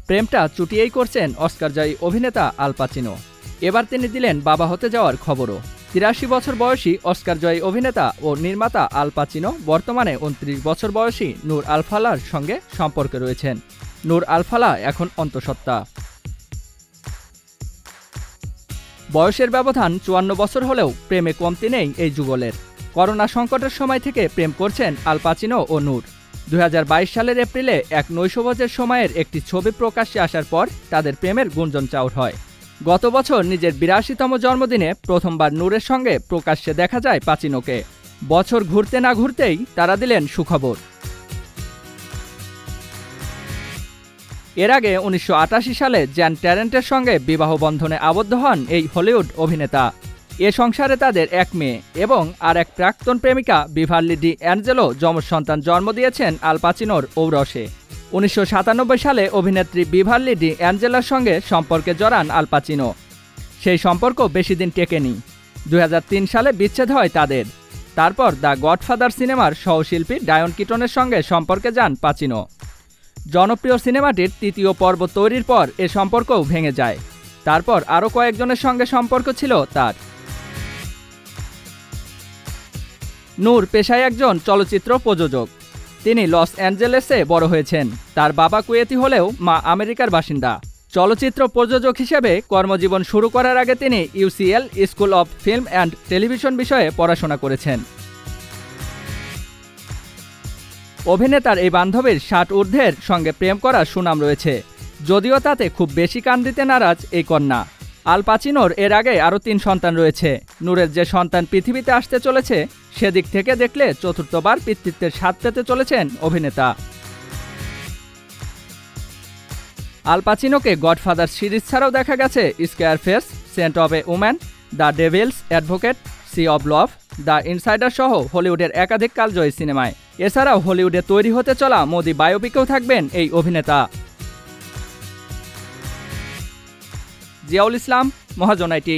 প্রেমটা চুটিয়েই করছেন অস্কারজয়ী অভিনেতা আল পাচিনো। এবার তিনি দিলেন বাবা হতে যাওয়ার খবরও। ৮৩ বছর বয়সী অস্কারজয়ী অভিনেতা ও নির্মাতা আল পাচিনো বর্তমানে ২৯ বছর বয়সী নূর আল ফালাহর সঙ্গে সম্পর্কে রয়েছেন। নূর আল ফালাহ এখন অন্তঃসত্ত্বা। বয়সের ব্যবধান ৫৪ বছর হলেও প্রেমে কমতি নেই এই যুগলের। করোনা সংকটের সময় থেকে প্রেম করছেন আল পাচিনো ও নূর। ২০২২ সালের এপ্রিলে এক নৈশভোজের সময়ের একটি ছবি প্রকাশ্যে আসার পর তাদের প্রেমের গুঞ্জন চাউর হয়। গত বছর নিজের ৮২তম জন্মদিনে প্রথমবার নূরের সঙ্গে প্রকাশ্যে দেখা যায় পাচিনোকে। বছর ঘুরতে না ঘুরতেই তারা দিলেন সুখবর। এর আগে ১৯৮৮ সালে জ্যান ট্যারেন্টের সঙ্গে বিবাহ বন্ধনে আবদ্ধ হন এই হলিউড অভিনেতা। এ সংসারে তাদের এক মেয়ে এবং আর এক প্রাক্তন প্রেমিকা বিভার্লি ডি অ্যাঞ্জেলো যমজ সন্তান জন্ম দিয়েছেন আল পাচিনোর ঔরসে। ১৯৯৭ সালে অভিনেত্রী বিভার্লি ডি অ্যাঞ্জেলার সঙ্গে সম্পর্কে জড়ান আল পাচিনো। সেই সম্পর্ক বেশি দিন টেকেনি। ২০০৩ সালে বিচ্ছেদ হয় তাদের। তারপর দ্য গডফাদার সিনেমার সহশিল্পী ডায়ন কিটনের সঙ্গে সম্পর্কে যান পাচিনো। জনপ্রিয় সিনেমাটির ৩য় পর্ব তৈরির পর এ সম্পর্কও ভেঙে যায়। তারপর আরও কয়েকজনের সঙ্গে সম্পর্ক ছিল তার। নূর পেশায় একজন চলচ্চিত্র প্রযোজক। তিনি লস অ্যাঞ্জেলেসে বড় হয়েছেন। তার বাবা কুয়েতি হলেও মা আমেরিকার বাসিন্দা। চলচ্চিত্র প্রযোজক হিসেবে কর্মজীবন শুরু করার আগে তিনি UCL school of film and television বিষয়ে পড়াশোনা করেছেন। অভিনেতার এই বান্ধবীর ৬০ ঊর্ধ্বের সঙ্গে প্রেম করার সুনাম রয়েছে, যদিও তাতে খুব বেশি কান দিতে নারাজ এই কন্যা। আল পাচিনোর এর আগে আরও ৩ সন্তান রয়েছে। নূরের যে সন্তান পৃথিবীতে আসতে চলেছে সেদিক থেকে দেখলে চতুর্থবার পিতৃত্বের স্বাদ পেতে চলেছেন অভিনেতা। আল পাচিনোকে গডফাদার সিরিজ ছাড়াও দেখা গেছে Scarface, Scent of a Woman, the Devil's Advocate, Sea of Love, the Insider সহ হলিউডের একাধিক কালজয়ী সিনেমায়। এছাড়াও হলিউডে তৈরি হতে চলা মোদি বায়োপিকেও থাকবেন এই অভিনেতা। জিয়াউল ইসলাম, মহাজন আইটি।